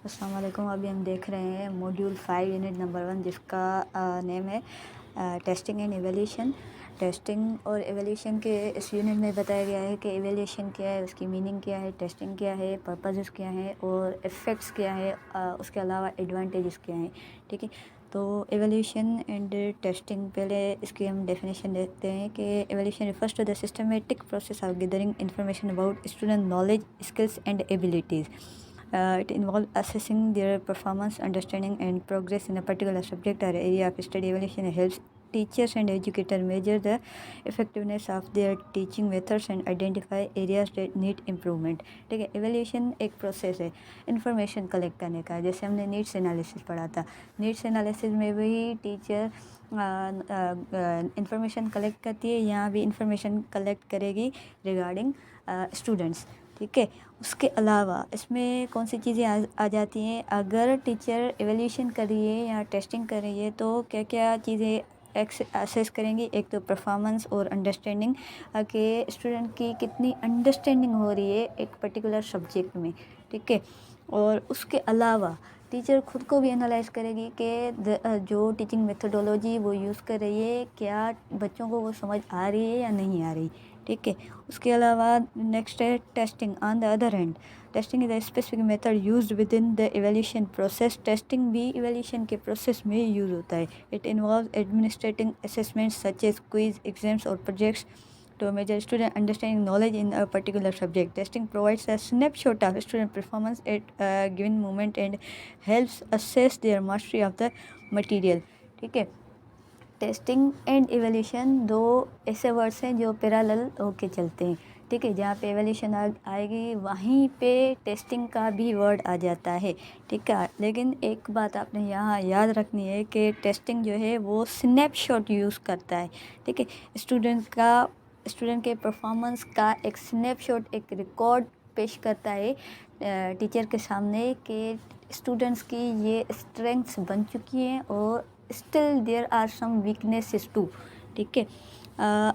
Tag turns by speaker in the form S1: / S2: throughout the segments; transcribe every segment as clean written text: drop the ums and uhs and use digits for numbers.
S1: अस्सलाम वालेकुम। अभी हम देख रहे हैं मॉड्यूल 5 यूनिट नंबर 1 जिसका नेम है टेस्टिंग एंड एवल्यूशन। टेस्टिंग और एवल्यूशन के इस यूनिट में बताया गया है कि एवल्यूशन क्या है, उसकी मीनिंग क्या है, टेस्टिंग क्या है, पर्पसेस क्या हैं और इफ़ेक्ट्स क्या है, उसके अलावा एडवांटेजेस क्या हैं। ठीक है, तो एवल्यूशन एंड टेस्टिंग, पहले इसकी हम डेफिनेशन देखते हैं कि evaluation refers to the systematic process of gathering information about student knowledge, skills and abilities. It involves assessing their performance, understanding, and progress in a particular subject or area of study. Evaluation helps teachers and educators measure the effectiveness of their teaching methods and identify areas that need improvement. ठीक है, evaluation एक process है information collect करने का, जैसे हमने needs analysis पढ़ा था। नीड्स एनालिसिस में भी टीचर इंफॉर्मेशन कलेक्ट करती है, यहाँ भी इंफॉर्मेशन कलेक्ट करेगी रिगार्डिंग स्टूडेंट्स। ठीक है, उसके अलावा इसमें कौन सी चीज़ें आ जाती हैं, अगर टीचर एवेल्यूशन कर रही है या टेस्टिंग कर रही है तो क्या क्या चीज़ें असेस करेंगी। एक तो परफॉर्मेंस और अंडरस्टैंडिंग, कि स्टूडेंट की कितनी अंडरस्टैंडिंग हो रही है एक पर्टिकुलर सब्जेक्ट में। ठीक है, और उसके अलावा टीचर खुद को भी एनालाइज करेगी कि जो टीचिंग मेथडोलॉजी वो यूज़ कर रही है, क्या बच्चों को वो समझ आ रही है या नहीं आ रही। ठीक है, उसके अलावा नेक्स्ट है testing. On the other hand, testing is a specific method used within the evaluation process. Testing भी एवेल्यूशन के प्रोसेस में यूज़ होता है। It involve administrating assessments such as quiz, exams और projects to measure student understanding knowledge in a particular subject. Testing provides a snapshot of student performance at a given moment and helps assess their mastery of the material. ठीक है, testing and evaluation दो ऐसे words हैं जो parallel होके चलते हैं। ठीक है, जहाँ पे एवेल्यूशन आएगी वहीं पे टेस्टिंग का भी वर्ड आ जाता है। ठीक है, लेकिन एक बात आपने यहाँ याद रखनी है कि टेस्टिंग जो है वो स्नैपशॉट यूज़ करता है। ठीक है, स्टूडेंट के परफॉर्मेंस का एक स्नैपशॉट, एक रिकॉर्ड पेश करता है टीचर के सामने कि स्टूडेंट्स की ये स्ट्रेंथ्स बन चुकी हैं और still there are some weaknesses too. ठीक है,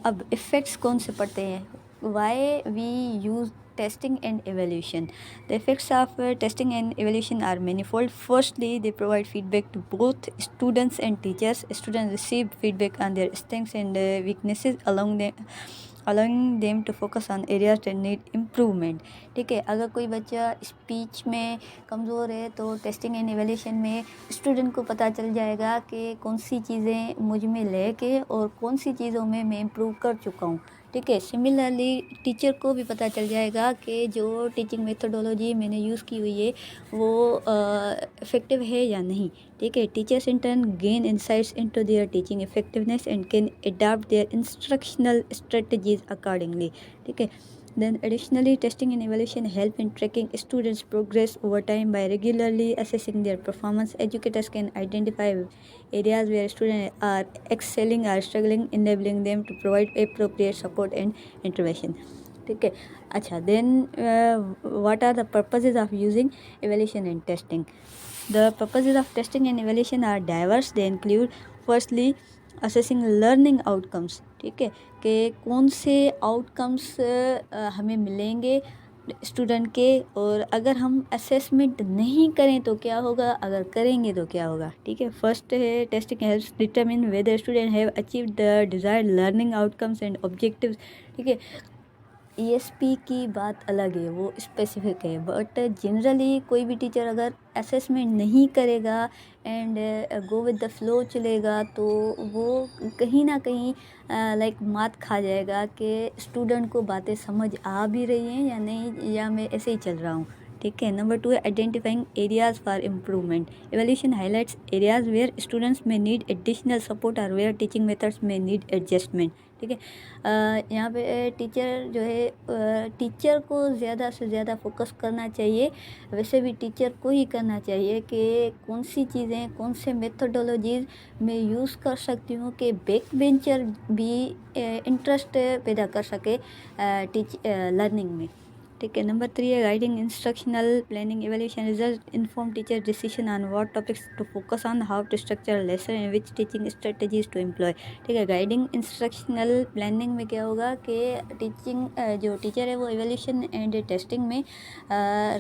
S1: अब इफ़ेक्ट्स कौन से पड़ते हैं, why we use testing and evaluation. The effects of testing and evaluation are manifold. Firstly, they provide feedback to both students and teachers. Students receive feedback on their strengths and weaknesses, allowing them to focus on areas that need improvement. ठीक है, अगर कोई बच्चा speech में कमज़ोर है तो testing and evaluation में स्टूडेंट को पता चल जाएगा कि कौन सी चीज़ें मुझ में लैक है और कौन सी चीज़ों में मैं इम्प्रूव कर चुका हूँ। ठीक है, सिमिलरली टीचर को भी पता चल जाएगा कि जो टीचिंग मेथडोलॉजी मैंने यूज़ की हुई है वो इफ़ेक्टिव है या नहीं। ठीक है, teachers in turn gain insights into their teaching effectiveness and can adopt their instructional strategies accordingly. ठीक है, then additionally, testing and evaluation help in tracking students' progress over time by regularly assessing their performance. Educators can identify areas where students are excelling or struggling, enabling them to provide appropriate support and intervention. ठीक है, अच्छा, then what are the purposes of using evaluation and testing? The purposes of testing and evaluation are diverse. They include firstly assessing learning outcomes. ठीक है, कि कौन से outcomes हमें मिलेंगे स्टूडेंट के, और अगर हम असेसमेंट नहीं करें तो क्या होगा, अगर करेंगे तो क्या होगा। ठीक है, फर्स्ट है testing helps determine whether student have achieved the desired learning outcomes and objectives. ठीक है, ईएसपी की बात अलग है, वो स्पेसिफिक है, बट जनरली कोई भी टीचर अगर असेसमेंट नहीं करेगा and go with the flow चलेगा तो वो कहीं ना कहीं लाइक मात खा जाएगा कि स्टूडेंट को बातें समझ आ भी रही हैं या नहीं, या मैं ऐसे ही चल रहा हूँ। ठीक है, नंबर 2 है identifying areas for improvement. Evaluation highlights areas where students में नीड एडिशनल सपोर्ट और वेयर टीचिंग मेथड्स में नीड एडजस्टमेंट। ठीक है, यहाँ पे टीचर जो है टीचर को ज़्यादा से ज़्यादा फोकस करना चाहिए। वैसे भी टीचर को ही करना चाहिए कि कौन सी चीज़ें, कौन से मेथडोलॉजीज़ मैं यूज़ कर सकती हूँ कि बैक बेंचर भी इंटरेस्ट पैदा कर सके लर्निंग में। ठीक है। नंबर 3 है guiding instructional planning evaluation result inform teacher decision on what topics to focus on, how to structure lesson and which teaching strategies to employ. ठीक है। गाइडिंग इंस्ट्रक्शनल प्लानिंग में क्या होगा कि टीचिंग जो टीचर है वो एवेल्यूशन एंड टेस्टिंग में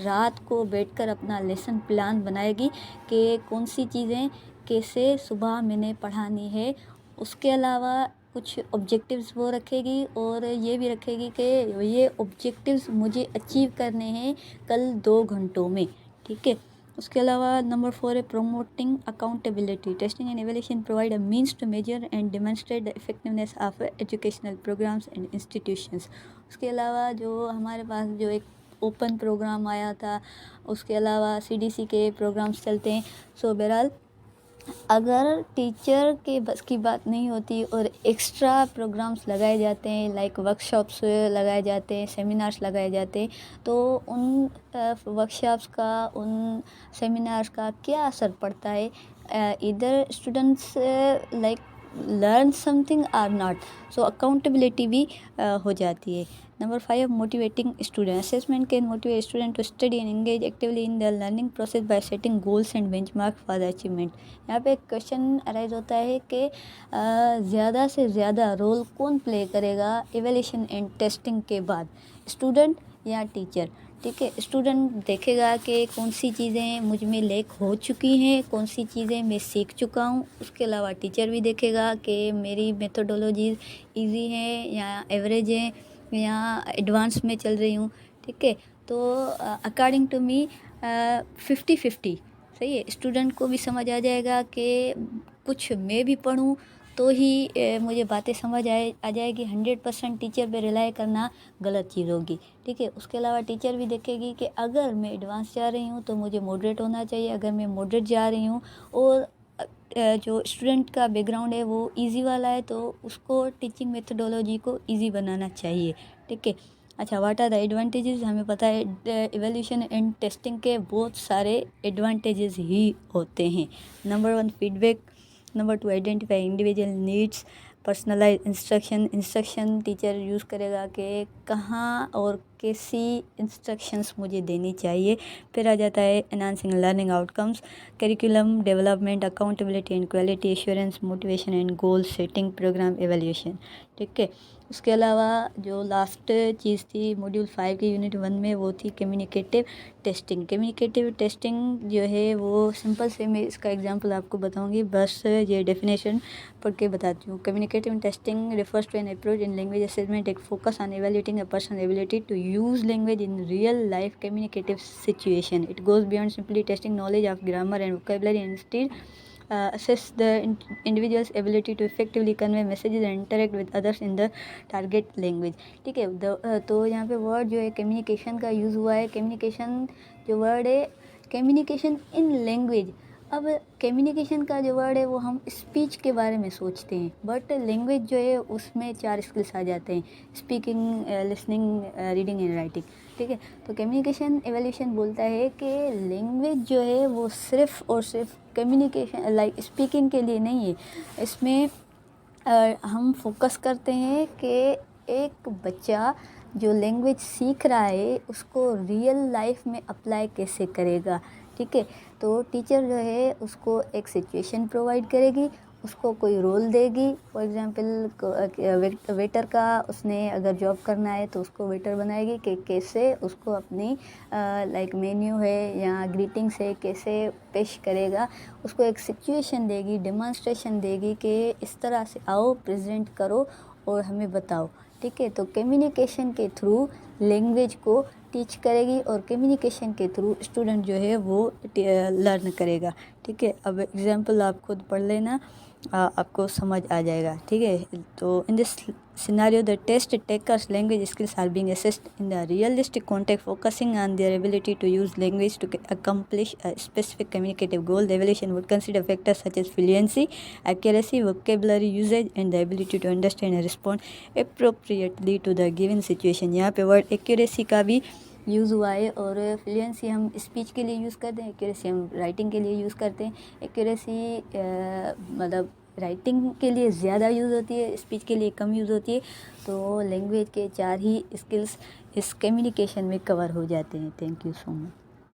S1: रात को बैठकर अपना लेसन प्लान बनाएगी कि कौन सी चीज़ें कैसे सुबह मैंने पढ़ानी है। उसके अलावा कुछ ऑब्जेक्टिव्स वो रखेगी और ये भी रखेगी कि ये ऑब्जेक्टिव्स मुझे अचीव करने हैं कल 2 घंटों में। ठीक है। उसके अलावा नंबर 4 है promoting accountability testing and evaluation provide a means to measure and demonstrate the effectiveness of educational programmes and institutions. उसके अलावा जो हमारे पास जो एक ओपन प्रोग्राम आया था, उसके अलावा CDC के प्रोग्राम्स चलते हैं। सो बहरहाल अगर टीचर के बस की बात नहीं होती और एक्स्ट्रा प्रोग्राम्स लगाए जाते हैं, लाइक वर्कशॉप्स लगाए जाते हैं, सेमिनार्स लगाए जाते हैं, तो उन वर्कशॉप्स का, उन सेमिनार्स का क्या असर पड़ता है, इधर students like learn something or not. So accountability भी हो जाती है। Number 5 motivating student assessment can motivate student to study and engage actively in the learning process by setting goals and benchmark for the achievement. यहाँ पे एक question arise होता है कि ज़्यादा से ज़्यादा रोल कौन प्ले करेगा एवेल्यूशन एंड टेस्टिंग के बाद, स्टूडेंट या टीचर। ठीक है। स्टूडेंट देखेगा कि कौन सी चीज़ें मुझ में लैक हो चुकी हैं, कौन सी चीज़ें मैं सीख चुका हूँ। उसके अलावा टीचर भी देखेगा कि मेरी मेथोडोलॉजीज़ ईजी हैं या एवरेज हैं या एडवांस में चल रही हूँ। ठीक है। तो अकॉर्डिंग टू मी 50-50 सही है। स्टूडेंट को भी समझ आ जाएगा कि कुछ मैं भी पढ़ूँ तो ही मुझे बातें समझ आ जाएगी। 100% टीचर पे रिलाई करना गलत चीज़ होगी। ठीक है। उसके अलावा टीचर भी देखेगी कि अगर मैं एडवांस जा रही हूँ तो मुझे मॉडरेट होना चाहिए, अगर मैं मॉडरेट जा रही हूँ और जो स्टूडेंट का बैकग्राउंड है वो इजी वाला है तो उसको टीचिंग मेथोडोलॉजी को इजी बनाना चाहिए। ठीक है। अच्छा, व्हाट आर द एडवांटेजेस। हमें पता है इवैल्यूएशन एंड टेस्टिंग के बहुत सारे एडवांटेजेस ही होते हैं। Number 1 feedback, number 2 identify individual needs, personalise instruction teacher use करेगा कि कहाँ और कैसी इंस्ट्रक्शंस मुझे देनी चाहिए। फिर आ जाता है enhancing learning outcomes, curriculum development, accountability and quality assurance, motivation and goal setting, programme evaluation. ठीक है। उसके अलावा जो लास्ट चीज़ थी मॉड्यूल 5 की यूनिट 1 में वो थी कम्युनिकेटिव टेस्टिंग। कम्युनिकेटिव टेस्टिंग जो है वो सिंपल से मैं इसका एग्जांपल आपको बताऊंगी, बस ये डेफिनेशन पढ़ के बताती हूँ। Communicative testing refers to an approach in language assessment that focus on evaluating a person's ability to use language in real life communicative situation. It goes beyond simply testing knowledge of grammar and vocabulary and instead assess the individual's ability to effectively convey messages and interact with others in the target language. ठीक है। तो यहाँ पे word जो है communication का use हुआ है। कम्युनिकेशन जो वर्ड है, कम्युनिकेशन इन लैंग्वेज। अब कम्युनिकेशन का जो वर्ड है वो हम स्पीच के बारे में सोचते हैं, बट लैंग्वेज जो है उसमें 4 स्किल्स आ जाते हैं, speaking, listening, reading and writing. ठीक है। तो कम्युनिकेशन एवोल्यूशन बोलता है कि लैंग्वेज जो है वो सिर्फ़ और सिर्फ कम्युनिकेशन लाइक स्पीकिंग के लिए नहीं है। इसमें हम फोकस करते हैं कि एक बच्चा जो लैंग्वेज सीख रहा है उसको रियल लाइफ में अप्लाई कैसे करेगा। ठीक है। तो टीचर जो है उसको एक सिचुएशन प्रोवाइड करेगी, उसको कोई रोल देगी। फॉर एग्जांपल वेटर का उसने अगर जॉब करना है तो उसको वेटर बनाएगी कि कैसे उसको अपनी लाइक मेन्यू है या ग्रीटिंग्स है कैसे पेश करेगा। उसको एक सिचुएशन देगी, डेमोन्स्ट्रेशन देगी कि इस तरह से आओ, प्रेजेंट करो और हमें बताओ। ठीक है। तो कम्युनिकेशन के थ्रू लैंग्वेज को टीच करेगी और कम्युनिकेशन के थ्रू स्टूडेंट जो है वो लर्न करेगा। ठीक है। अब एग्जांपल आप खुद पढ़ लेना, आपको समझ आ जाएगा। ठीक है। तो in this scenario the test takers language skills are being assessed in the realistic context focusing on their ability to use language to accomplish a specific communicative goal. The evaluation would consider factors such as fluency, accuracy, vocabulary usage and the ability to understand and respond appropriately to the given situation. यहाँ पे word accuracy का भी use हुआ है और fluency हम speech के लिए यूज़ करते हैं, एक्यूरेसी हम राइटिंग के लिए यूज़ करते हैं। एक्यूरेसी मतलब राइटिंग के लिए ज़्यादा यूज़ होती है, स्पीच के लिए कम यूज़ होती है। तो लैंग्वेज के 4 ही स्किल्स इस कम्युनिकेशन में कवर हो जाते हैं। Thank you so much.